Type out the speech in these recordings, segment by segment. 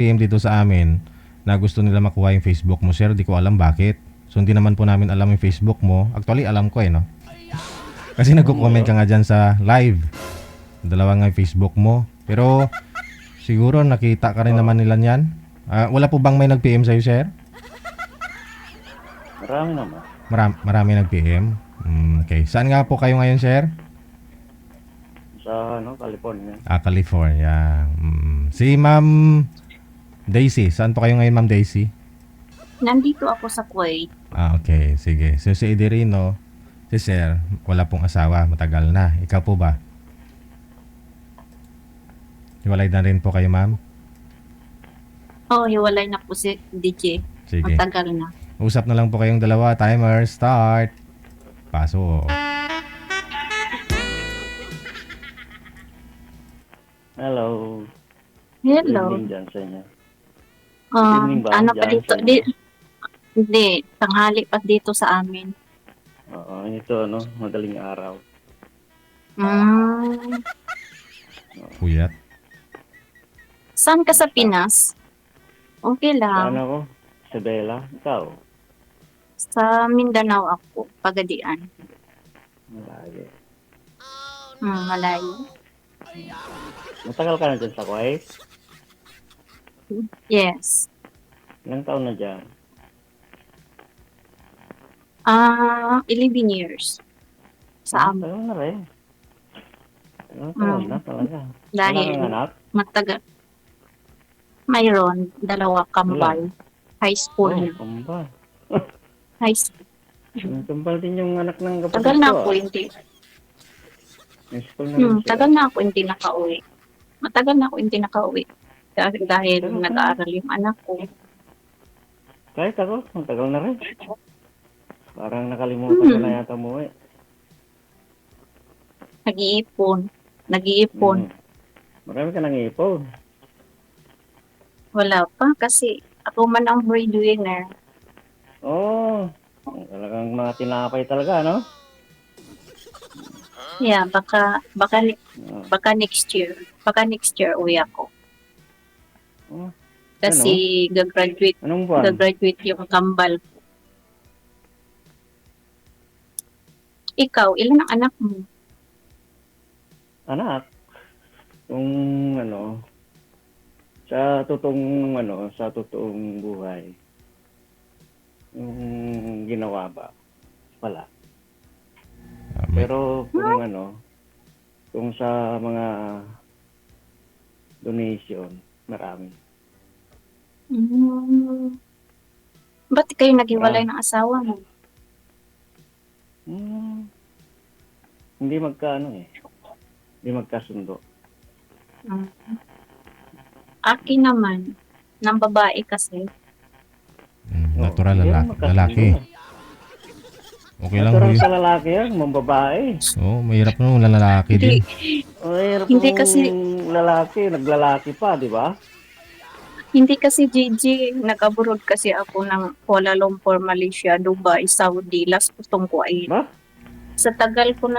PM dito sa amin na gusto nila makuha yung Facebook mo, sir. Di ko alam bakit. So, hindi naman po namin alam yung Facebook mo. Actually, alam ko no? Kasi nagko-comment ka nga dyan sa live. Dalawa nga yung Facebook mo. Pero, siguro nakita ka rin naman nila yan. Wala po bang may nag-PM sa'yo, sir? Marami naman. Marami nag-PM? Okay. Saan nga po kayo ngayon, sir? Sa California. California. Si Ma'am Daisy. Saan po kayo ngayon, Ma'am Daisy? Nandito ako sa Kuwait. Okay. Sige. So, si Ederino, si sir, wala pong asawa. Matagal na. Ikaw po ba? Hiwalay na rin po kayo, ma'am? Hiwalay na po si DJ. Sige. Matagal na. Usap na lang po kayong dalawa. Timer, start. Paso. Hello. Hello. Good evening dyan sa inyo. evening ba? Ano pa Diyan dito? sa- Hindi, tanghali pa dito sa amin. Oo, ito madaling araw. Puyat. Saan ka sa Pinas? Okay Saan lang. ako? Isabela? Ikaw? Sa Mindanao ako, Pagadian. Malayo. Malayo. Matagal ka na dyan sa Kuwait? Yes. Ilang taon na dyan? 11 years. Sa amin. Tagal na rin. Ilang taon na talaga. Dahil Wala kang anak? matagal. Mayroon, 2 kambal. High school na. Kambal. High school. Kambal din yung anak ng kapatid Tagal na ko, ako hindi. High school na rin siya. Tagal na ako hindi nakauwi. Matagal na ako hindi nakauwi. Dahil nag-aaral yung anak ko. Kahit ako, matagal na rin. Parang nakalimutan ko na yata mo eh. Nag-iipon. Marami ka nang ipon. Wala pa kasi ako man ang breadwinner. Oo. Talagang mga tinapay talaga, no? Yeah, baka next year. Baka next year uwi ako. Oh, Kasi anong buwan? gagraduate yung kambal ko. Ikaw, ilan ang anak mo? Anak. Kung sa totoong buhay. Yung ginawa ba? Wala. Pero kung sa mga donation, marami. Ba't kayo naghiwalay ng asawa mo? Hindi Hindi magkasundo. Akin naman, ng babae kasi. Natural Hindi lalaki. Okay lang Natural yun. sa lalaki yan, mambabae. Mahirap nung lalaki din. Mahirap Hindi kung kasi- lalaki, naglalaki pa, di ba? Hindi kasi Gigi, nag-abroad kasi ako ng Kuala Lumpur, Malaysia, Dubai, Saudi, last putong Kuwait. Ba? Sa tagal ko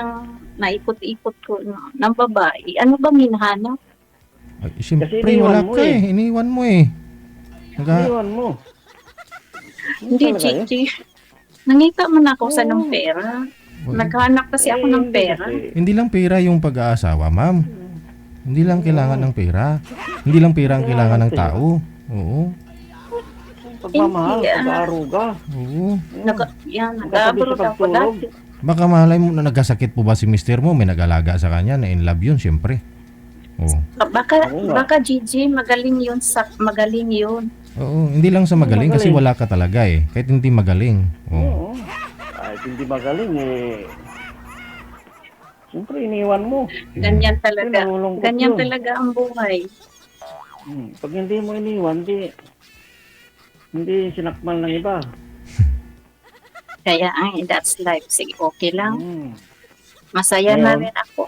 naikot-ikot ko ng babae, ano ba hinahanap? Siyempre, iniwan wala mo ka eh. Iniwan mo eh. Iwan mo. Hindi, talaga yun? Gigi. Nangita man ako sa ng pera. Naghanap kasi ako ng Hindi pera. kasi. Hindi lang pera yung pag-aasawa, ma'am. Hindi lang kailangan ng pera. Hindi lang pera ang kailangan ng tao. Oo. Pagmamahal, Hindi, pag-aaruga. Oo. Nag-abroad sa ako pagtulog. dati. Baka malay mo na nagkasakit po ba si mister mo? May nag-alaga sa kanya na in love yun, siyempre. Oo. Baka Gigi, magaling yun. Oo, hindi lang sa magaling kasi Magaling. wala ka talaga eh. Kahit hindi magaling. Oo. Oo. Kahit hindi magaling siyempre iniwan mo. Ganyan talaga. Nalulungkot Ganyan yun. talaga ang buhay. Pag hindi mo iniwan, hindi sinakmal ng iba. Kaya that's life. Sige, okay lang. Masaya Ngayon? na rin ako.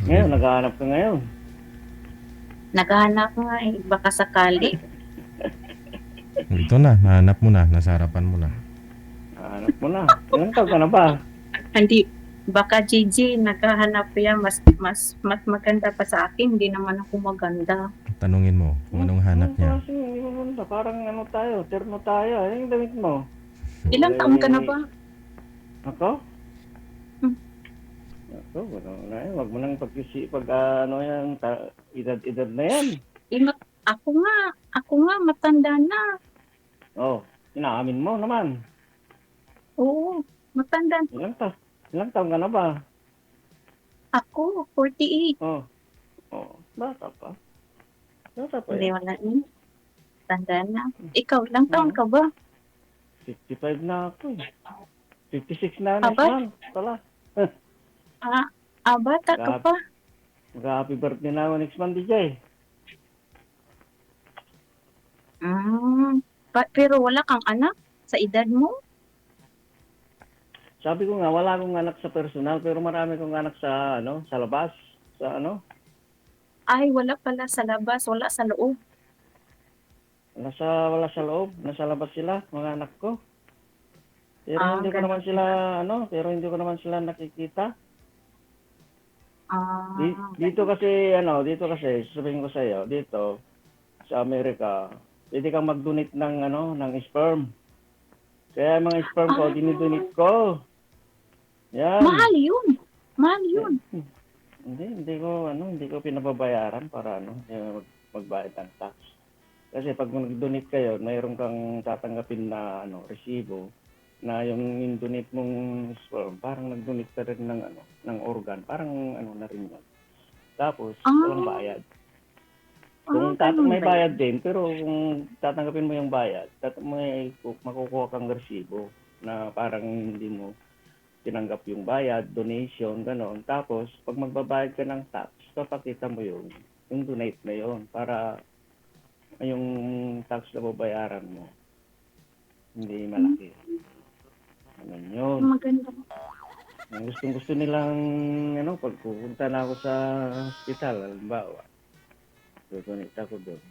Ngayon, naghahanap ka ngayon. Naghahanap nga baka sakali. Ito na, nahanap mo na, nasa harapan mo na. Hanap mo na. Ilang taon ka na ba? Hindi, baka Gigi, naghahanap yan. Mas maganda pa sa akin. Hindi naman ako maganda. Tanungin mo kung anong hanap niya. Kasi hindi mo punta. Parang ano tayo, terno tayo. Ano yung damit mo? Ilang taon ka na ba? Ako? Hmm. Ako, wala na yan. Huwag mo nang pag ano yan, edad na yan. Ako nga, matanda na. Oh, inaamin mo naman. Oo, matanda. Ilang taon ka na ba? Ako, 48. Oh, bata pa. Bata pa Hindi, yan. wala na. Tanda na. Ikaw, ilang taon ka ba? 55 na ako eh. 56 na next Aba? month. Pala. Bata ka pa. Mag-happy birthday na ako next month, DJ. Pero wala kang anak sa edad mo? Sabi ko nga, wala akong anak sa personal, pero marami kong anak sa, sa labas. Sa Ay, wala pala sa labas, wala sa loob. wala sa loob. Nasa labas sila, mga anak ko. Pero hindi ko ganun. naman sila, pero hindi ko naman sila nakikita. Dito kasi, sabihin ko sa iyo, dito, sa Amerika, pwede kang mag-donate ng sperm. Kaya mga sperm ko, dinidonate ko. Yan. Mahal yun. Hindi ko pinababayaran para magbayad ng tax. Kasi pag nag-donate kayo, mayroon kang tatanggapin na resibo na yung donate mong sperm, parang nag-donate ka rin ng organ, parang na rin yun. Tapos walang bayad. Kung may bayad din, pero kung tatanggapin mo yung bayad, makukuha kang resibo na parang hindi mo tinanggap yung bayad, donation, gano'n. Tapos, pag magbabayad ka ng tax, papakita mo yung donate na yun para yung tax na babayaran mo hindi malaki. Ano yun? Maganda. Ang gusto nilang, pag pupunta na ako sa hospital, halimbawa, donate ako doon.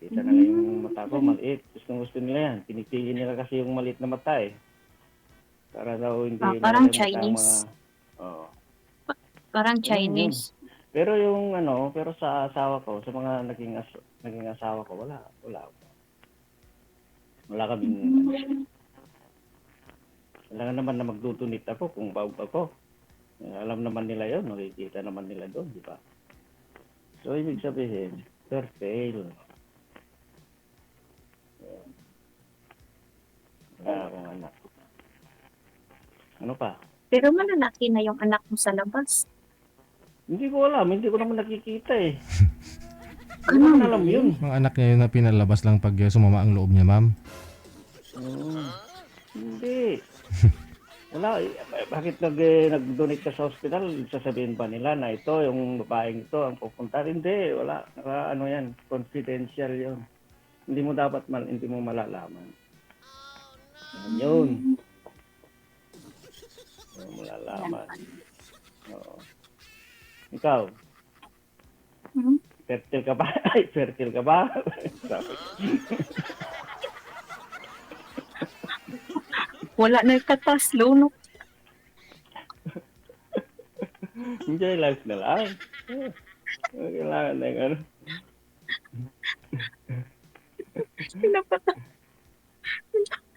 Kita na lang yung mata ko, maliit. Gusto nila yan. Pinipili nila kasi yung maliit na mata eh. Para daw hindi parang nakalimutan Chinese. Parang Chinese. Pero pero sa asawa ko, sa mga naging asawa ko, wala. Wala kaming, wala naman na magdudunit ako kung bawag ako. Alam naman nila yun, nakikita naman nila doon, di ba? So, ibig sabihin, fail. Wala akong anak. Ano pa? Pero malalaki na yung anak mo sa labas. Hindi ko alam, hindi ko naman nakikita eh. Hindi ko naman alam yun. Mga anak niya yun na pinalabas lang pag sumama ang loob niya, ma'am. Hindi. Wala, bakit nag-donate ka sa hospital? Sasabihin ba nila na ito, yung babaeng ito, ang pupunta? Hindi, wala. Yan, confidential yun. Hindi mo malalaman. Yun. Hindi mo malalaman. Oo. Ikaw? Fertile ka ba? Ay, fertile ka ba? Wala na katas, no? Enjoy life na lang. Kailangan na yung Pinapata.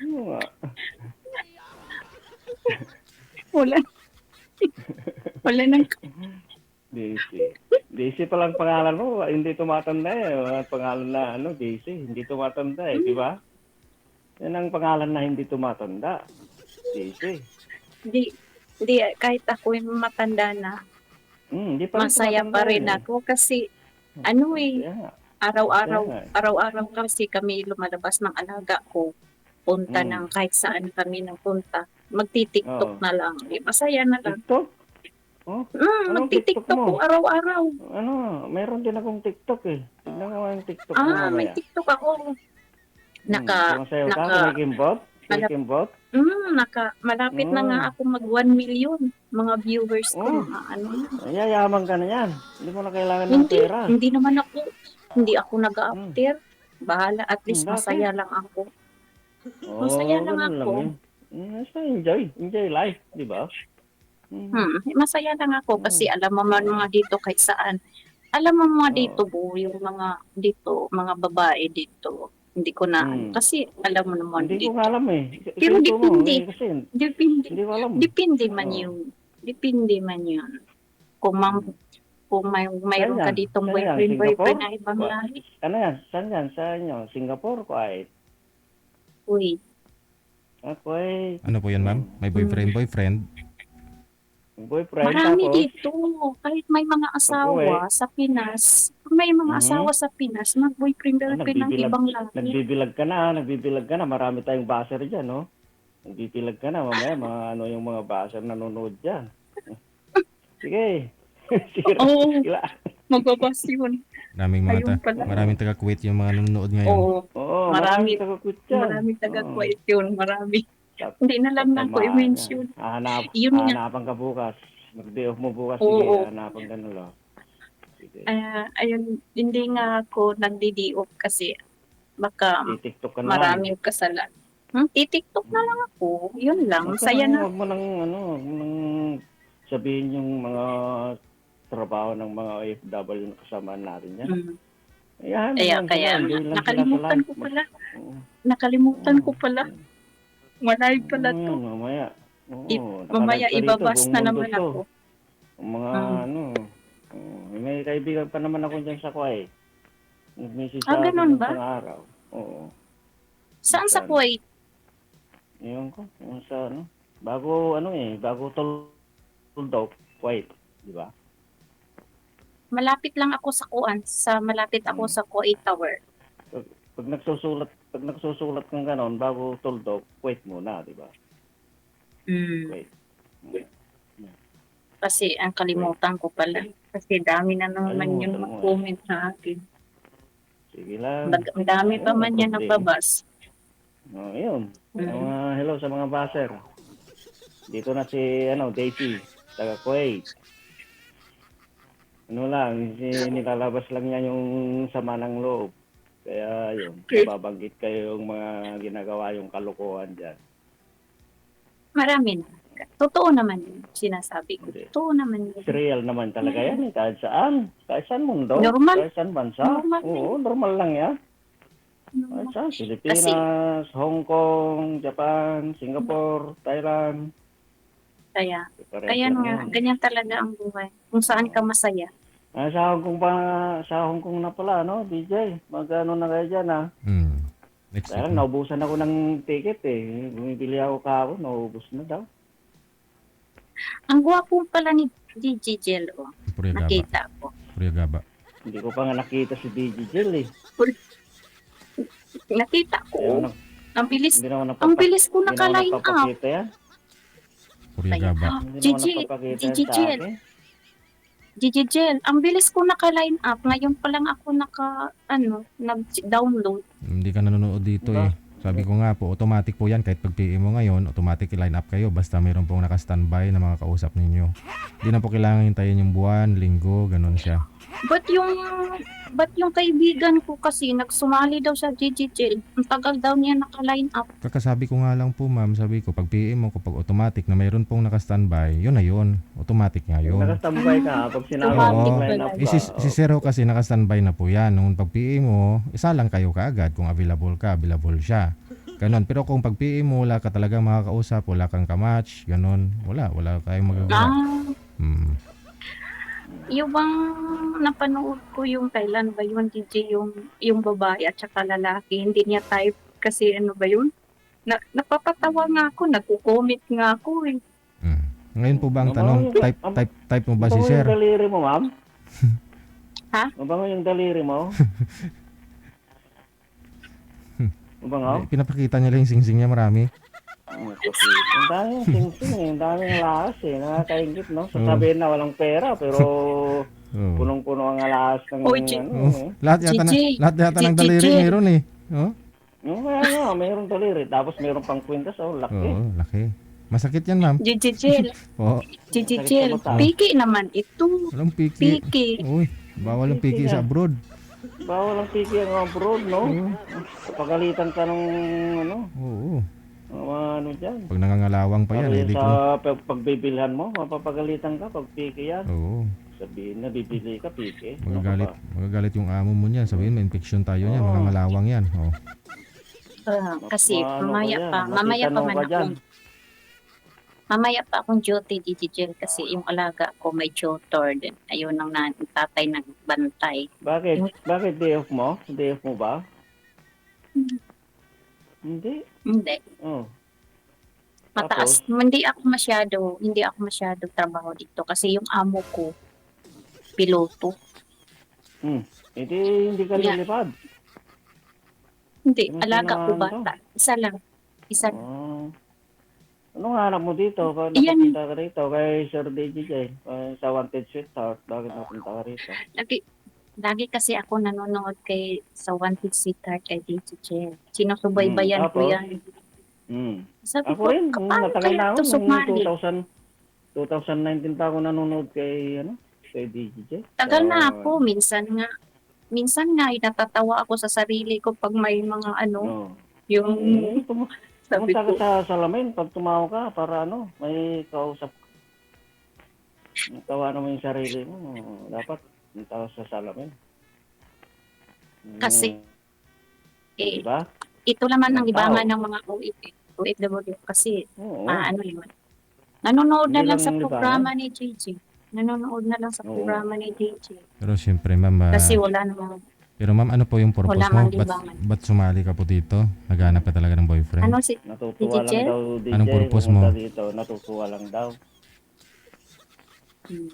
Ano nga? Wala nang Daisy pa lang pangalan mo, hindi tumatanda eh. Mga pangalan na Daisy, hindi tumatanda eh, di ba? Yan ang pangalan na hindi tumatanda. Daisy. Hindi, kahit ako yung matanda na, Di pa masaya pa rin ako kasi araw-araw kasi kami lumalabas ng alaga ko. Punta ng kahit saan kami punta. Magti-TikTok na lang. Masaya na lang. TikTok? Magti-TikTok ko araw-araw. Meron din akong TikTok eh. Tignan mo yung TikTok mo mamaya. May TikTok ako. Sumasayaw ka? May kimbot? Malapit na nga ako mag 1 million mga viewers ko. Yayaman ka na yan. Hindi mo na kailangan ng pera. Hindi ako nag-after. Bahala, at least masaya lang ako. Masaya lang ako. Enjoy life, di ba? Masaya lang ako kasi alam mo man mga dito kahit saan Alam mo mga Oo. dito po, yung mga dito, mga babae dito, hindi ko na ano, Hmm. kasi alam mo naman Hindi ko nga dito. alam eh. Pero Kwento mo. depende, Kasi depende, hindi ko alam. depende man Oo. yun. Depende man yun. Kung, Hmm. kung Saan mayroon ka yan? ditong Saan yan? boyfriend Singapore? na ibang lahi, Ano yan? Saan yan? Sa inyo? Singapore? Kuwait? uy, Kuwait. Ano po yan, ma'am? May boyfriend? Boyfriend marami tapos? dito. Kahit may mga Pag-uwi? asawa sa Pinas, kung may mga Mhm. asawa sa Pinas, mag-boyfriend girlfriend ng Nagbibilag, ibang lahi. nagbibilag ka na. Marami tayong baser dyan, no? Nagbibilag ka na. Mamaya, mga ano yung mga baser nanonood dyan. Sige. Sira. Oo, Sila. magbabas yun. Ayun pala. Maraming taga-Kuwait yung mga nanonood ngayon. Oo, Oo, marami, maraming tagakut dyan. marami Oo. taga-quiet yun, marami. Tap- Hindi na lang na ako Tatamaan yan. i-mention. Yun nga, Hahanapan ka bukas. Mag-day off mo bukas. Sige, oo. hahanapan ka na lang. Sige. Ayun, hindi nga ako nagdi-off kasi baka TikTok ka na lang. maraming kasalan. Titiktok na lang ako. Yun lang, masaya na. Huwag mo nang sabihin yung mga trabaho ng mga OFW na kasama natin yan. Mm. Ayan, Kaya enjoy lang nakalimutan sila ko sa life. pala. Oo. Nakalimutan ko pala. Malive pala Ayan, to. mamaya. Mamaya Nakalive ka rito, ibabas buong na mundo naman to. ako. Ang mga Mm. may kaibigan pa naman ako dyan sa Kuwait. Nag-message sa akin Ganun ng ba? isang araw. Oo. Saan sa Kuwait? Yun ko, yung sa bago Tuldok, Kuwait, di ba? Malapit lang ako malapit ako sa Kuwait Tower. Pag nagsusulat kang ganon, bago Tuldok, Kuwait muna, di ba? Kuwait. Kasi ang kalimutan ko pala. Kasi dami na naman Kalimutan yung mo. mag-comment sa akin. Sige lang. Ang dami pa man yan nagbabas. Yun. Hello sa mga baser. Dito na si Daisy, taga Kuwait. Nilalabas lang niya yung sama ng loob. Kaya yun, mababanggit kayo yung mga ginagawa yung kalokohan dyan. Marami na. Totoo naman yun, sinasabi ko. Hindi. Totoo naman yun. It's real naman talaga yan eh. Kahit saan mundo. Normal. Kahit saan bansa. Normal Oo, normal lang yan. Kahit saan. Pilipinas, Hong Kong, Japan, Singapore, Thailand. Kaya Parehas nga, lang yan. ganyan talaga ang buhay. Kung saan ka masaya. Sa Hong Kong na pala, no, DJ? Magkano na kayo dyan, ha? Next Kaya week. naubusan ako ng ticket, eh. Bumibili ako kahapon, naubos na daw. Ang gwapo pala ni DJ Jello. Puriyagaba. Nakita ko. Puriyagaba. Hindi ko pa nga nakita si DJ Jill, eh. Nakita ko. Ang bilis. Hindi naman Ang bilis ko naka-line up. napapakita yan. Puriyagaba. Hindi naman Gigi, napapakita Gigi yan sa Jill. akin. DJ Jel, ang bilis ko naka-line up. Ngayon pa lang ako nag-download. Hindi ka nanonood dito eh. Sabi ko nga po, automatic po yan. Kahit pag PM mo ngayon, automatic i-line up kayo. Basta mayroon pong naka-standby na mga kausap ninyo. Hindi na po kailangan hintayin yung buwan, linggo, ganun siya. But yung kaibigan ko kasi nagsumali daw sa DJ Jel. Ang tagal daw niya naka-line up. Kakasabi ko nga lang po ma'am, sabi ko, pag PM mo, kapag automatic na mayroon pong naka-standby, yun na yun. Automatic nga yun. Nakastambay ka, pag sinabi Oo. mo line up Eh, ka. si Zero kasi naka-standby na po yan. Nung pag PM mo, isa lang kayo kaagad. Kung available ka, available siya. Ganon. Pero kung pag PM mo, wala ka talagang makakausap, wala kang kamatch, ganon. Wala kayong magagawa. Yung bang napanood ko yung Thailand ba yun, DJ, yung babae at saka lalaki, hindi niya type kasi ano ba yun? Napapatawa nga ako, nagko-comment nga ako eh. Ngayon po ba ang tanong, type mo ba si Sir? Mabango yung daliri mo, ma'am? Ha? Mabango yung daliri mo? Mabango? Pinapakita niya lang yung sing-sing niya marami. Ang daming sing-sing eh, ang daming lakas eh, nakakaingit, no? Sasabihin na walang pera, pero punong-puno ang alas ng Lahat yata ng daliri Gigi. meron eh. Oh? Kaya nga, mayroong daliri, tapos mayroong pang kwintas, laki. Oo, laki. Masakit yan, ma'am. Jijijel, Oo. Jijijel, piki naman ito. Walang piki. Piki. Uy, bawal ang piki sa abroad. Bawal ang piki ang abroad, no? Pagalitan ka ng Oo. dyan. Pag nangangalawang pa yan, hindi ko. Sa pagbibilhan mo, mapapagalitan ka pag piki yan. Oo. Sabihin na bibili ka, pike. Ano ka Magagalit, ba? magagalit yung amo mo niyan. Sabihin, may infection tayo niyan, mga Oo. ngalawang yan. Oh. Kasi Ano ka yan? mamaya pa Matitanong man ka dyan. mamaya pa akong duty, DJ kasi yung alaga ko may tutor din. Ayun ang tatay nagbantay. Bakit? Bakit day off mo? Day off mo ba? Hindi. Hindi. Oh. Mataas. Hindi ako masyado trabaho dito kasi yung amo ko, piloto. Hindi ka Yeah. lilipad. Hindi, Ano alaga ko kailangan bata. Isa lang. Oh. Anong hanap mo dito? Kung Iyan. napapunta ka rito kay Sir DJ, sa Wanted Sweetheart, bakit napunta ka rito? Lagi kasi ako nanonood sa Wanted Sweetheart kay DJ. Sinusubaybayan ko Tapos? yan. Sabi Ako ko, rin, paano matagal kaya na ito ako, sumali? 2019 pa ako nanonood kay DJ. Tagal na ako. Minsan nga, natatawa ako sa sarili ko pag may mga yung sabi Pumunta ka ko, sa salamin pag tumawa ka para may kausap. Tawa naman yung sarili mo. Dapat pumunta ka sa salamin. kasi, Diba? ito naman ang Ang libangan tao. ng mga OFW kasi, Oo. yun. Nanonood na Hindi lang lang sa libangan. programa ni JJ. Nanonood na lang sa Oo. programa ni JJ. Pero siyempre, ma'am, Kasi wala namang, pero ma'am, ano po yung purpose Wala mo? mang libangan. Ba't sumali ka po dito? Naghanap ka talaga ng boyfriend? Natutuwa DJ? lang daw DJ. Anong purpose pumunta mo? Dito, natutuwa lang daw.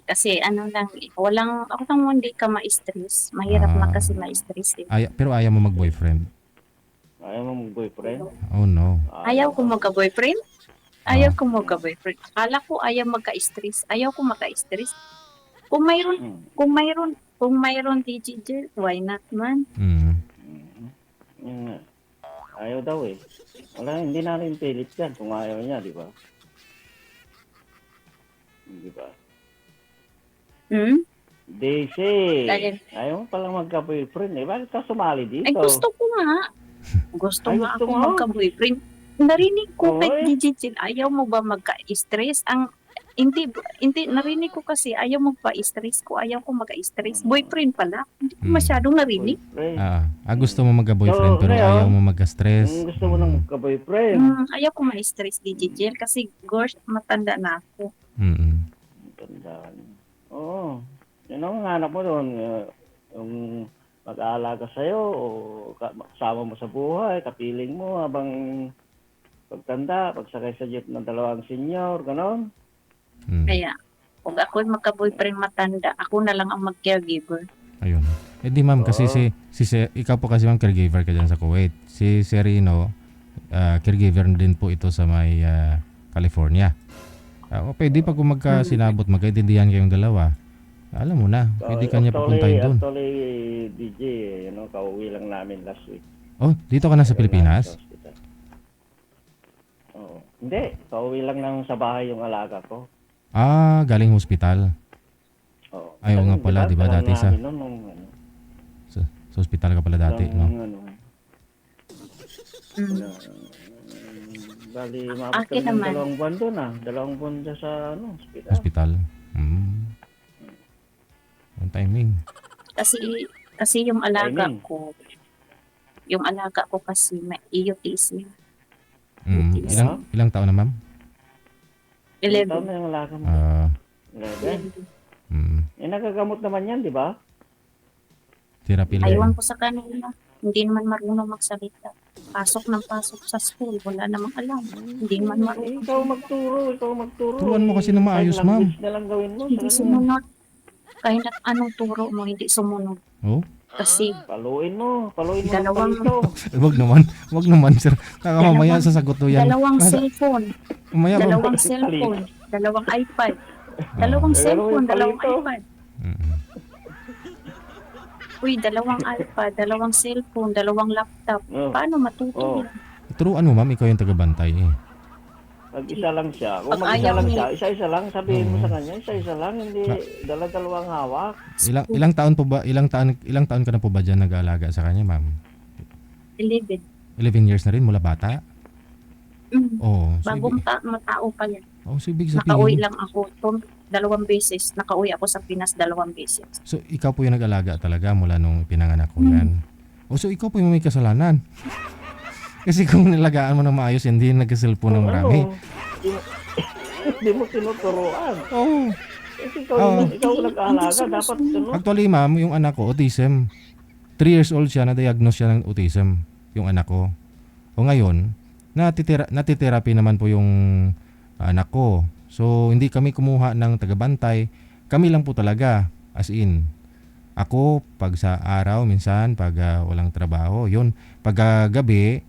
kasi ako lang hindi ka ma-stress. Mahirap Ah. kasi ma-stress. Eh. Pero ayaw mo mag-boyfriend? Ayaw mo mag-boyfriend? Oh no. Ayaw ko magka-boyfriend. Ayaw ko magka-boyfriend. Akala ko ayaw magka-stress. Ayaw ko magka-stress. Kung mayroon DJ, why not man? Yun nga. Ayaw daw eh. Wala, hindi natin pilit yan kung ayaw niya, di ba? Di ba? Daisy, Dahil- ayaw mo palang magka-boyfriend eh. Bakit ka sumali dito? Ay, gusto ko nga. Gusto Ay, nga gusto ako mo? magka-boyfriend. Narinig ko Oy. kay DJ, ayaw mo ba magka-stress? Hindi, narinig ko kasi ayaw mo pa-stress ko, ayaw ko magka-stress. Boyfriend pala. Hindi ko masyadong narinig. Boyfriend. Gusto mo magka-boyfriend So, pero ngayon, ayaw mo magka-stress. Gusto mo ng magka-boyfriend. Ayaw ko ma-stress, DJ kasi gosh, matanda na ako. Tandaan. Oo. Yun ang hanap mo doon. Yung mag-aalaga sa'yo o kasama mo sa buhay, kapiling mo habang pagtanda, pagsakay sa jeep ng dalawang senior, ganon. Kaya, kung ako magka-boyfriend matanda, ako na lang ang mag-caregiver. Ayun. Eh di ma'am, kasi ikaw po kasi ma'am caregiver ka dyan sa Kuwait. Si Serino, caregiver din po ito sa may California. Pwede pag magkasinabot, magkaintindihan kayong dalawa. Alam mo na, pwede ka niya papuntahin doon. Actually, DJ, kauwi lang namin last week. Oh, dito ka na sa Pilipinas? Oo. Hindi, kauwi lang sa bahay yung alaga ko. Galing hospital. Oo. Ay, oo nga pala, di ba dati sa hospital ka pala dati, no? Bali, maabot Akin kami ng naman. 2 buwan doon 2 buwan dyan sa hospital. Hospital. Ang timing. Kasi yung alaga Timing. ko kasi may EUTC. Ilang taon na ma'am? 11 11. taon na yung alaga mo. 11. Nagagamot naman yan, di ba? Therapy lang. Aywan ko sa kanila. Hindi naman marunong magsalita. Pasok sa school. Wala namang alam. Hindi naman marunong. Ikaw magturo. Turuan mo kasi na maayos, ma'am. Language na lang gawin mo. Hindi sumunod. Kahit anong turo mo, hindi sumunod. Oh? Kasi Paluin mo ng Dalawang- palito. Wag naman sir. Mamaya sasagot to yan. dalawang cellphone, Mamaya dalawang cellphone, dalawang iPad, dalawang cellphone, dalawang palito. iPad. Uy, dalawang iPad, dalawang cellphone, dalawang laptop. Oh. Paano matuto? Oh. Turuan mo ma'am, ikaw yung tagabantay eh. Pag isa lang siya. Kung Pag mag-isa ayaw lang niya. siya, isa-isa lang. Sabihin mo sa kanya, isa-isa lang. Hindi dala-dalawang hawak. Ilang taon ka na po ba diyan nag-aalaga sa kanya, ma'am? 11. 11 years na rin mula bata? Oo. Bagong tao pa yan. So ibig Nakauwi sabihin, lang ako. 2 beses. Nakauwi ako sa Pinas 2 beses. So, ikaw po yung nag-alaga talaga mula nung pinanganak ko yan. O, so ikaw po yung may kasalanan. Kasi kung nilagaan mo na maayos, hindi nagka-cellphone ng marami. Hindi mo tinuturuan. Oo. Kasi ikaw, Oo. ikaw nag-aalaga, dapat ano. Actually, ma'am, yung anak ko, autism. 3 years old siya, na-diagnose siya ng autism, yung anak ko. O ngayon, natitherapy naman po yung anak ko. So, hindi kami kumuha ng tagabantay. Kami lang po talaga, as in. Ako, pag sa araw, minsan, pag walang trabaho, yun. Pag gabi,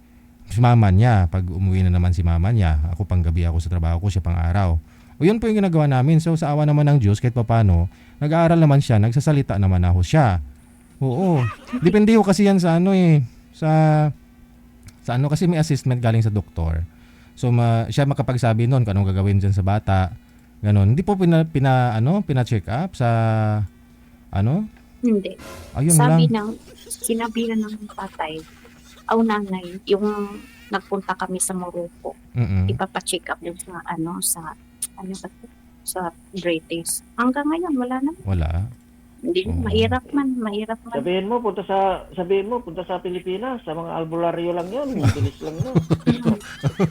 si mama niya. Pag umuwi na naman si mama niya, ako pang gabi ako sa trabaho ko, siya pang araw. O yun po yung ginagawa namin. So, sa awa naman ng Diyos, kahit papano, nag-aaral naman siya, nagsasalita naman ako siya. Oo. Depende ko kasi yan sa ano eh. Sa ano kasi may assessment galing sa doktor. So siya makapagsabi noon kung anong gagawin diyan sa bata. Ganon. Hindi po pina-check up sa ano? Hindi. Ayun Sabi lang. sinabi ng tatay, nanay, yung nagpunta kami sa Morocco, Mm. ipapacheck up din sa sa British. Hanggang ngayon, wala na. Wala. Hindi, Oo. mahirap man. Sabihin mo, punta sa Pilipinas, sa mga albularyo lang yun. Bilis lang yun.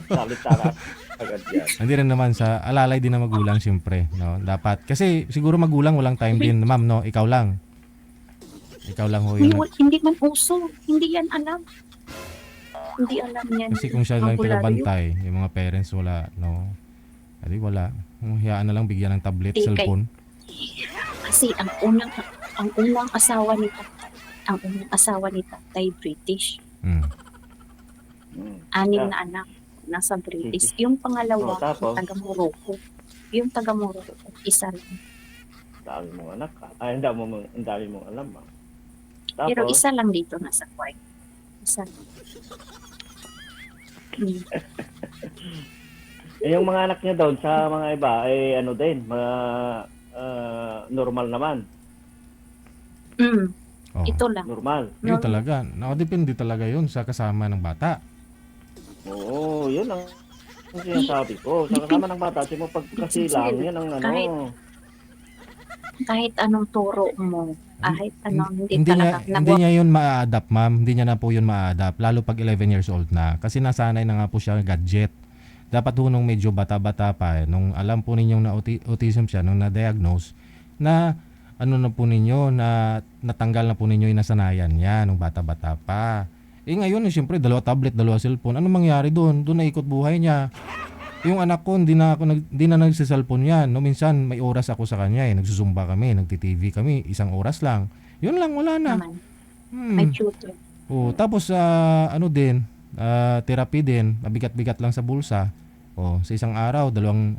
Salit-sarat agad yan. Hindi rin naman sa alalay din na magulang siyempre, no? Dapat kasi siguro magulang walang time din, ma'am, no? Ikaw lang ho Hindi, yun. hindi man uso. Hindi yan alam. Hindi alam yan. Kasi kung siya lang Albularyo. tagabantay, yung mga parents wala, no? Adi wala. Hayaan na lang bigyan ng tablet, Di, cellphone. Kasi ang unang asawa ni tatay British. Mm. 6 na anak nasa British. Yung pangalawa, tapos? taga Morocco. Yung taga Morocco, isa lang. Dami mong anak ka. Ay, ang dami mong alam. Tapos, Pero isa lang dito nasa Kuwait. Isa lang. yung mga anak niya doon sa mga iba, ay ano din, mga normal naman. Oh. Ito lang. Normal. Yun talaga. Nakadepende talaga yun sa kasama ng bata. Oo, yun ang sinasabi ko. Sa kasama ng bata, kasi mo pagkasilang, yan ang ano. Kahit anong turo mo, kahit anong hindi Hindi talaga niya yun ma-adapt, ma'am. Hindi niya na po yun ma-adapt. Lalo pag 11 years old na. Kasi nasanay na nga po siya gadget. Dapat po nung medyo bata-bata pa, nung alam po ninyong na autism siya, nung na-diagnose, na ano na po ninyo, na natanggal na po ninyo yung nasanayan niya nung bata-bata pa. Ngayon, siyempre, 2 tablet, 2 cellphone. Ano mangyari doon? Doon na ikot buhay niya. Yung anak ko, hindi na nagsiselfone yan. No, minsan, may oras ako sa kanya. Nagsusumba kami, nagti-TV kami. 1 oras lang. Yun lang, wala na. naman. May tutor. Tapos, therapy din. Mabigat-bigat lang sa bulsa. Sa isang araw, 2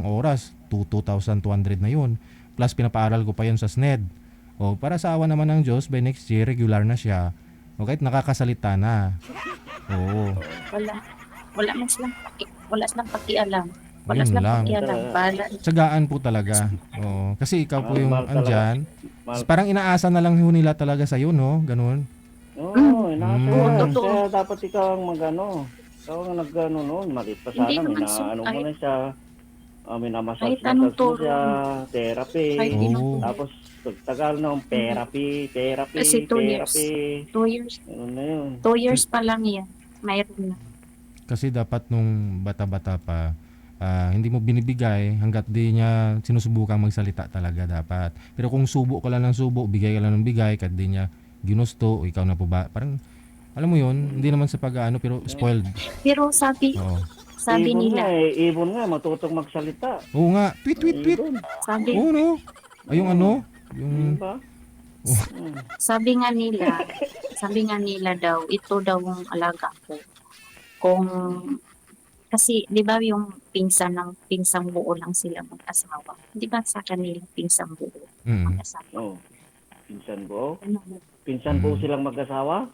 oras. 2,200 na yun. Plus, pinapaaral ko pa yun sa SNED. Para sa awa naman ng Diyos, by next year, regular na siya. Kahit nakakasalita na. Oo. Wala silang pakialam. Wala Yun silang lang. pakialam. Tsagaan po talaga. Oo. Kasi ikaw po yung Mahal talaga. andyan. Mahal. Parang inaasa na lang ho nila talaga sa'yo, no? Ganun. Oo, inaasa Mm. yan. Totoo. Kaya dapat ikaw ang mag-ano. Ikaw ang nag-ano noon. Malit pa sana. Hindi naman Ano mo na siya. Minamassage Kahit anong mo turo. siya. Therapy. Kahit Oo. inong Tapos, pagtagal na therapy. Kasi 2 years. 2 years. Ano na yun. 2 years pa lang yan. Mayroon na. Kasi dapat nung bata-bata pa, hindi mo binibigay hanggat di niya sinusubukang magsalita talaga dapat. Pero kung subo ka lang ng subo, bigay ka lang ng bigay, kahit di niya ginusto, o ikaw na po ba, parang, alam mo yun, hindi naman sa pag-ano, pero spoiled. Pero sabi Ibon nila, nga ibon nga, matutong magsalita. Oo nga, tweet. Ibon. Oo, no? Ay, yung ano? Yung, Diba? sabi nga nila daw, ito daw ang alaga ko. Kung, kasi, di ba yung pinsang buo lang sila mag-asawa? Di ba sa kanila pinsang buo mag-asawa? Oh. Pinsan po? Ano? Pinsan po silang mag-asawa?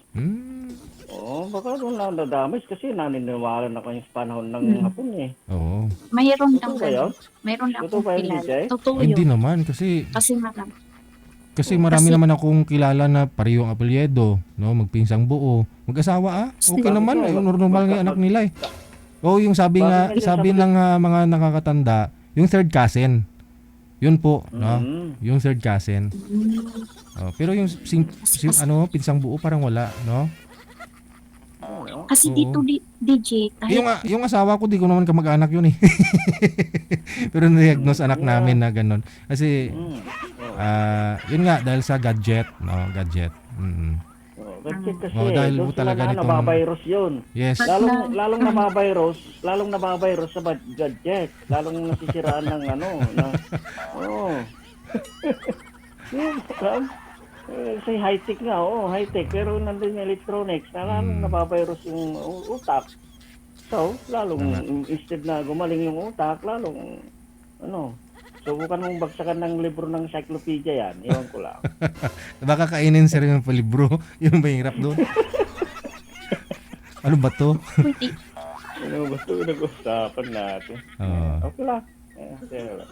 Oo, baka doon lang nadamage kasi naniniwala na kayo sa panahon ng hapon eh. Oo. Mayroon lang Totoo ba yun? Mayroon lang Totoo ba akong yun, kilala. DJ? Totoo Ay, hindi yun. naman, kasi marami Kasi- naman akong kilala na parehong apelyido, no, magpinsang buo, mag-asawa okay Diba? naman, normal nga yung anak nila eh. Yung sabi ng mga nakakatanda, yung third cousin. Yun po, no? Mm. Yung third cousin. Pero yung pinsang buo parang wala, no? Oo. Kasi Oo. dito DJ, Yung asawa ko, di ko naman kamag-anak yun eh. Pero na-diagnose anak namin na ganun. Kasi, Mm. yun nga, dahil sa gadget, no? Gadget. Mm. Gadget kasi, Dahil doon po sila talaga na nitong- nabavirus yun. Yes. Lalong nabavirus sa gadget. Lalong nasisiraan ng oo. Yung, say high-tech nga, high-tech. Pero nandun yung electronics na lalong nabavirus yung utak. So, instead na gumaling yung utak, lalong, subukan mong bagsakan ng libro ng encyclopedia yan. Iwan ko lang. Baka kainin sir yung palibro. Yung mahirap doon. Ano ba to? pwede. Ano ba ito nag-usapan natin? Oo. Okay lang. Okay lang.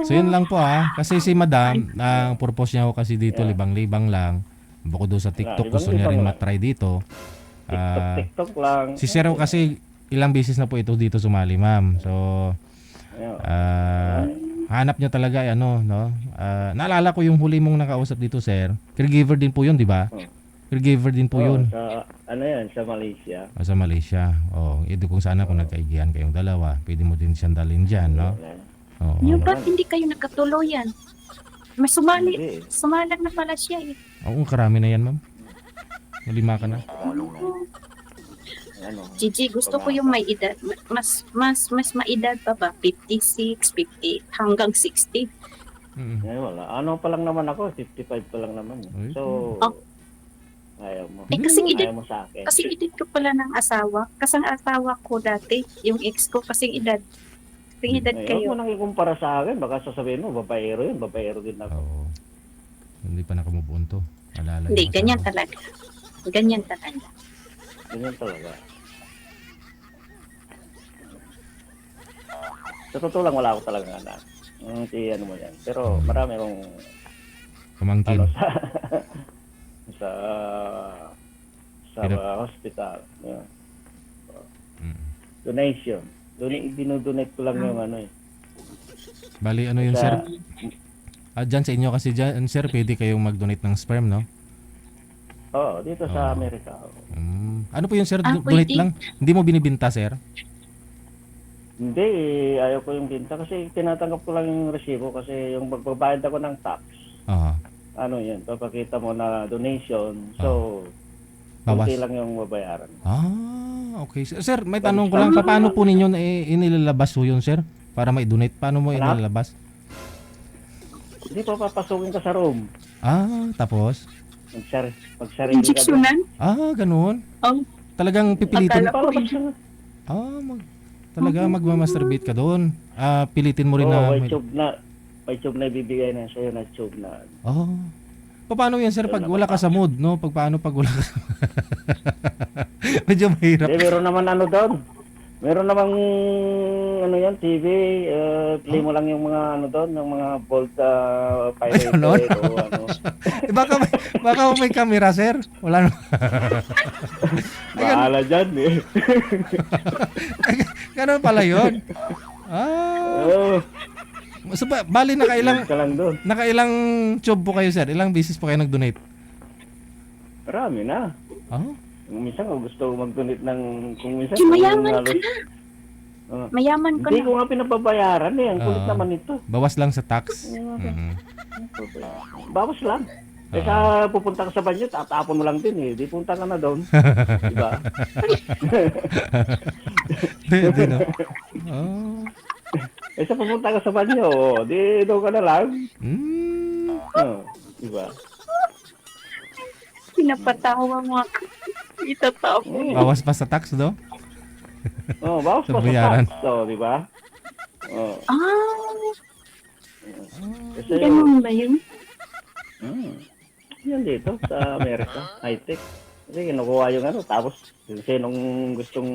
So yun lang po Kasi si madam, ang purpose niya ko kasi dito, Yeah. libang-libang lang. Bukod doon sa TikTok, Libang-libang gusto niya rin lang. matry dito. TikTok lang. Si Sir kasi ilang beses na po ito dito sumali, ma'am. So, hanap niya talaga, no? Naalala ko yung huli mong nakausap dito, sir. Caregiver din po yun, di ba? Caregiver din po yun. Sa Malaysia. Sa Malaysia. Ito kung sana kung nagkaigihan kayong dalawa, pwede mo din siyang dalhin dyan, no? Oo. Yung ba't hindi kayo nagkatuloyan? Mas Hindi. sumalag na pala siya eh. Oo, karami na yan, ma'am. 5 ka na. Gigi, gusto ko yung may edad. Mas maedad pa ba? 56, 50, hanggang 60. Mm. Wala. Ano pa lang naman ako, 55 pa lang naman. Ay. So, Oh. ayaw mo. Kasing edad, Ayaw mo sa akin. kasing edad ko pala ng asawa. Kasang asawa ko dati, yung ex ko, kasing edad. Kasing edad Ayaw kayo. mo nang ikumpara sa akin. Baka sasabihin mo, babaero yun. Babaero din ako. Oo. Hindi pa nakamove on to. Alala Hindi, yung ganyan asawa. talaga. Ganyan talaga. Ganyan talaga. Sa totoo lang, wala ako talagang anak. Ano mo yan. Pero marami akong Pamangkin. sa Pinap- hospital. Yeah. Mm. Donation. Dinodonate ko lang yung Bali, ano yun, sir? Dyan sa inyo kasi dyan, sir, pwede kayong mag-donate ng sperm, no? dito sa Amerika. Ano po yun, sir? Ah, Donate pwede. lang? Hindi mo binibinta, sir? Hindi, ayaw ko yung binta kasi tinatanggap ko lang yung resibo kasi yung magbabayad ako ng tax. Oo. Yan, papakita mo na donation. So, Bawas. kunti lang yung babayaran. Okay. Sir, may tanong ko lang, paano po ninyo inilalabas po yun, sir? Para mai-donate, paano mo Ano? inilalabas? Hindi pa papasukin ka sa room. Tapos? Magsarili ka doon. Injeksyonan? Ganun. Oh, Talagang pipilitin. Akala- Palabas ka na. Talaga magmamasturbate ka doon. Pilitin mo rin na. May tube na ibibigay na sa'yo na tube na. Paano yan, sir, pag wala ka sa mood, no? Paano pag wala ka sa Medyo mahirap. Meron naman doon. Meron namang yan, TV. Play mo lang yung mga doon, yung mga Bolt pirated ganon? o baka may camera, sir. Wala na. Bahala dyan eh. Ganun pala yun. So, bali nakailang ka lang doon. nakailang tube po kayo, sir? Ilang beses po kayo nag-donate? Marami na. Kung minsan kung gusto mag-donate kung minsan mayaman ka na. Mayaman ka Hindi na. ko nga pinababayaran eh. Ang kulit naman ito. Bawas lang sa tax. Mhm. Bawas lang. Kaya pupunta ka sa banyo, tatapon mo lang din eh. Di punta ka na doon. Diba? Pwede, no? Sa pupunta ka sa banyo, di doon ka na lang. Diba? Pinapatawa mo ako. Itatawa. Bawas pa sa tax, do? Bawas Sa pa bayaran. sa tax. Diba? Kasi Ganun ba yun? yan dito sa Amerika, high-tech. Kasi kinukuha yung tapos sinong gustong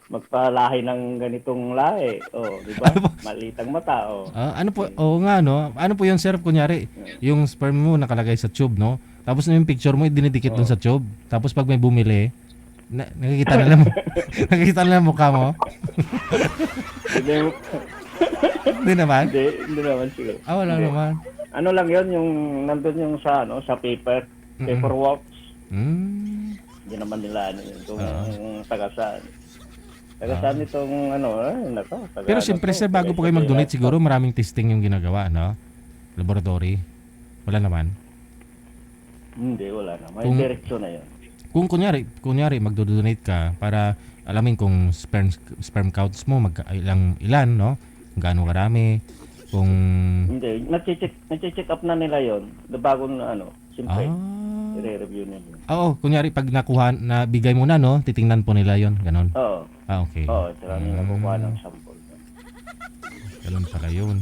magpalahi ng ganitong lahi. Di ba? Malitang mata, Ano po, nga, no? Ano po yun, sir? Kunyari, yung sperm mo nakalagay sa tube, no? Tapos yung picture mo, dinidikit dun sa tube. Tapos pag may bumili, nakikita nila mo. Nakikita nila mukha mo. Hindi naman? Hindi naman siguro. Ah, wala Hindi. naman. Ano lang yun, yung nandun yung sa, ano, sa paperwork. Hmm. Hindi naman nila, ano yun, kung Oo. taga saan. Taga saan itong, ano, nako. Pero siyempre sir, bago po kayo mag-donate siguro maraming testing yung ginagawa, no? Laboratory. Wala naman. Hindi, wala na. May Kung- direksyon na yun. Kung kunyari magdo-donate ka para alamin kung sperm counts mo ilan, no? Kung gaano karami, kung Hindi, nache-check up na nila yon. Bago na, ano, siyempre, ah, i-review nila. oo, kunyari pag nabigay mo na, no? Titingnan po nila 'yon, ganon. Oo. Ah, okay. Oo, tsaka nila kukuha ng sample. Ganun pala 'yun.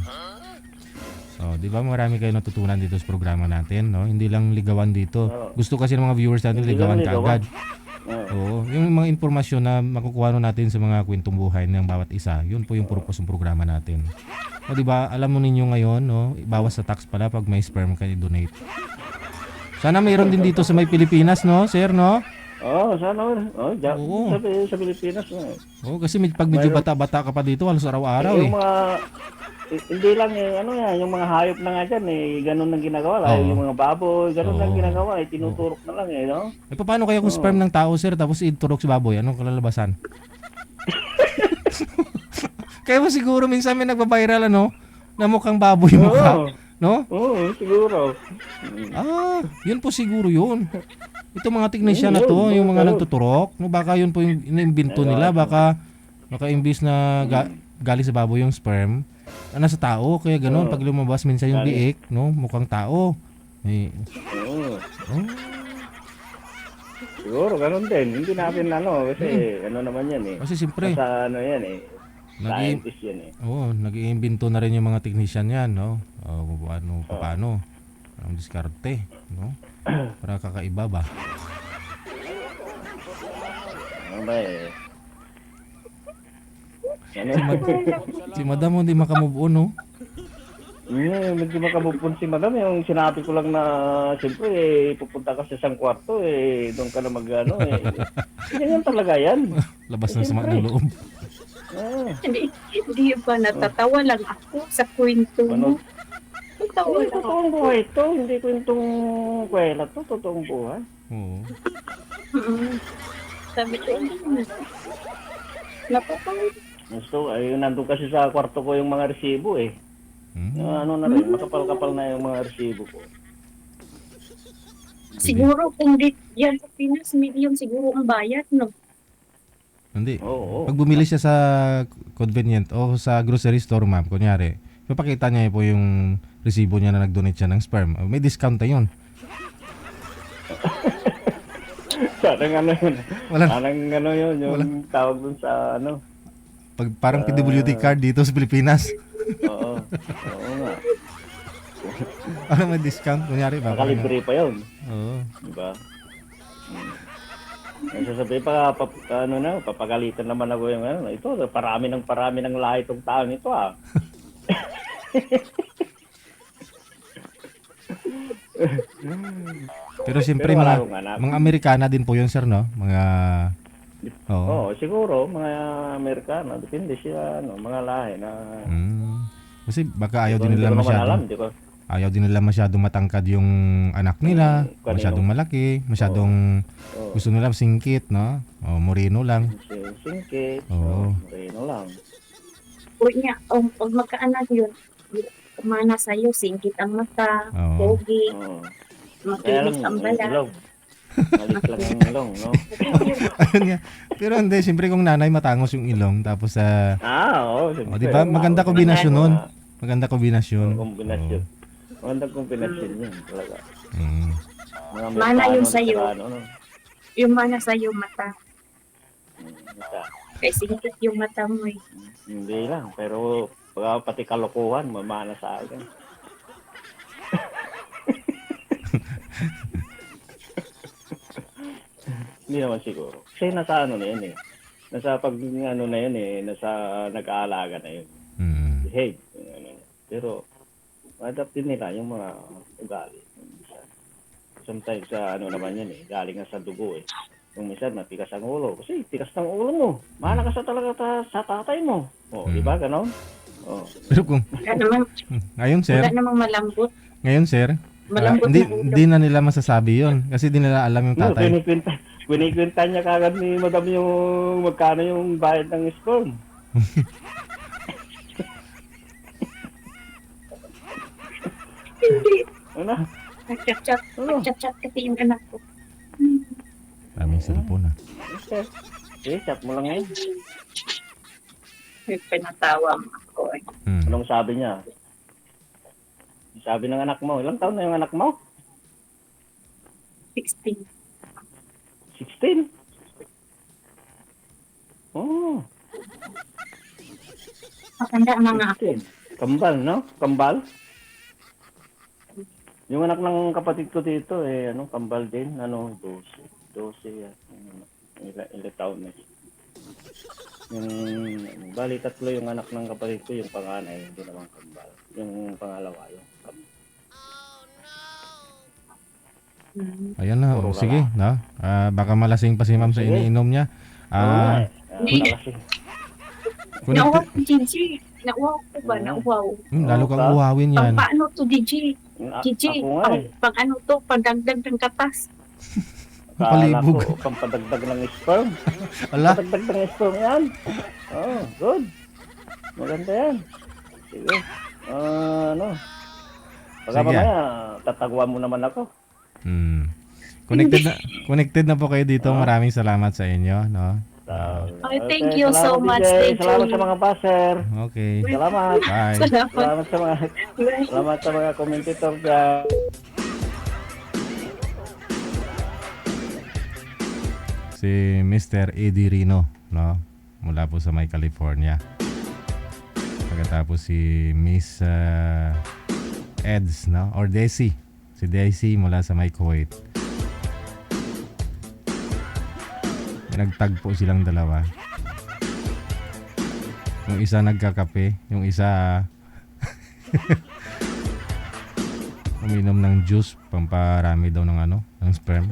Oh, 'di ba marami kayo natutunan dito sa programa natin, no? Hindi lang ligawan dito. Oo. Gusto kasi ng mga viewers natin Hindi ligawan lang ligawan. kaagad. Oo. Oo, yung mga impormasyon na makukuha natin sa mga kwentong buhay ng bawat isa, yun po yung purpose ng programa natin. O, di ba, alam mo ninyo ngayon, no, bawas sa tax pala pag may sperm ka i-donate. Sana mayroon din dito sa may Pilipinas, no, sir, no? Oo, sana. Oo. Sa Pilipinas. Oo, kasi pag medyo bata-bata ka pa dito, halos araw-araw eh. Yung mga, hindi lang yung mga hayop na nga dyan, ganun ang ginagawa. Oo. Yung mga baboy, ganun lang Oo. ginagawa, tinuturok na lang no? Eh, paano kaya kung sperm ng tao, sir, tapos iturok si baboy? Anong kalalabasan? Kaya mo siguro minsan may nagbabiral, ano, na mukhang baboy mukha. No? Oo, siguro. Ah, yun po siguro yun. Ito mga teknisyan na to, yung mga nagtuturok, no, baka yun po yung inimbento nila, baka imbis na galing sa baboy yung sperm, nasa tao, kaya ganoon pag lumabas minsan yung biik, no, mukhang tao. Oo. Oh, Siguro, ganun din. Hindi natin kasi ano naman yan eh. kasi siyempre, Sa ano yan eh. nag-i- Scientist yan eh. nag-iimbento na rin yung mga teknisyan yan, no? Kung paano, ang diskarte, no? Para kakaiba ba? Ano ba eh. Ano? Si madam mo hindi makamove on, no? Medyo makamupon si madam. Yung sinabi ko lang na, siyempre, pupunta ka sa isang kwarto, doon ka na ganyan talaga yan. Labas ng sama ng loob. Ah, Hindi ba natatawa lang ako sa kwento mo? Ano? Natawa lang ako. totoong buhay to. Hindi kwentong kwela to. Totoong buhay. Oo. Mm. Sabi ko, napatawa. Gusto, nandun kasi sa kwarto ko yung mga resibo eh. Hmm. Ano na rin, makapal-kapal na yung mga resibo ko. Siguro kung yan sa Pinas, million siguro ang bayad, no? Hindi. Oo. Pag bumili siya sa convenient o sa grocery store, ma'am, kunyari, papakita niya po yung resibo niya na nag-donate siya ng sperm. May discount na yun. Parang ano yun. Wala. Parang ano yun, yung tawag dun sa ano. Parang PWD card dito sa Pilipinas. Oo. Oo nga. Parang may discount. Kunyari ba? Nakalibre pa yun. Oo. Diba? Sasabihin papagalitan naman ako yung ito, parami ng lahi itong taon ito ah. Pero siyempre Pero wala mga, akong anak. mga Amerikana din po yun, sir, no? Mga... Oo. Oo, siguro, mga Amerikano, depende sila, mga lahi na... Kasi baka ayaw din Hindi nila ko naman masyado. alam, di ko. Ayaw din nila masyadong matangkad yung anak nila. Kanino? Masyadong malaki. Masyadong Oo. gusto nila singkit, no? O, moreno lang. Singkit, Oo. Moreno lang. O niya, pag magkaanak yun, kumana sa'yo, singkit ang mata, Oo. pogi, Oo. makinis ang balat. ilong. Malit lang yung ilong, no? Ayun nga. Pero hindi, siyempre kung nanay matangos yung ilong, tapos sa... Oo. o, di ba? Maganda kombinasyon nun. Maganda kombinasyon. Kombinasyon. Magandang kombinasyon yun, talaga. Mm. Mga Mana Amerikano, yung sa'yo. saka no? Yung mana sa'yo mata. Basta, Kaya singkit yung mata mo eh. Hindi lang, pero pati kalokohan, mamana sa akin. Hindi naman siguro. Kasi nasa ano na yun eh. Nasa pag ano na yun eh, nasa nag-aalaga na yun. Mm. Behave. Pero, adapt din nila yung mga ugali. Sometimes sa ano naman yan eh, galing nga sa dugo eh. Yung minsan matigas ang ulo. Kasi tigas ng ulo mo. Mana ka sa talaga sa tatay mo. O, di ba ganon? Oh. Pero kung Wala namang, ngayon sir, wala namang malambot. ngayon sir, Malambot hindi na ulo. hindi na nila masasabi 'yon kasi di nila alam yung No, tatay. kwinikwenta niya kagad ni madam yung magkano yung bayad ng sperm. Hindi. Ano? Nagchat-chat. Ano? Nagchat-chat kasi yung anak ko. Maraming cellphone ah. Okay. Okay, chat mo lang yun. May pinatawa ako eh. Anong sabi niya? Sabi ng anak mo, ilang taon na yung anak mo? 16. 16? Oh, Matanda mga ako. 16. Kambal, no? Kambal? Yung anak ng kapatid ko dito, ano, kambal din. Ano, 12. 12, ilang taon na siya. Bali, tatlo yung anak ng kapatid ko, yung panganay, hindi naman kambal. Yung pangalawa, yung kambal. Ayan na, Puro sige, no? Baka malasing pa si ma'am sa Sige. iniinom niya. Hindi. Nauwaw Connected, ko, Gigi. Nauwaw ko ba? Nauwaw. lalo kang uwawin Pang yan. paano to, Gigi? Gigi, Ako nga pang ano to, pagdagdag ng katas. Palibog. Kala ko, pampadagdag ng sperm. Ala, Padagdag ng sperm yan. Oh, good. Maganda yan. Sige. Ano? Pagka Sige. mamaya, tatagwan mo naman ako. Connected na po kayo dito. Maraming salamat sa inyo, no? Okay, thank you so salamat, much. DJ. Thank Salamat you. sa mga passer. Okay. Salamat. Bye. Salamat. Salamat sa mga commentator dyan. Si Mr. Eddie Rino, no? Mula po sa May California. Pagkatapos si Miss Eds, no? Or Desi. Si Desi mula sa May Kuwait. Nagtagpo silang dalawa. Yung isa nagkakape, yung isa uminom ng juice, pamparami daw ng ano, ng sperm.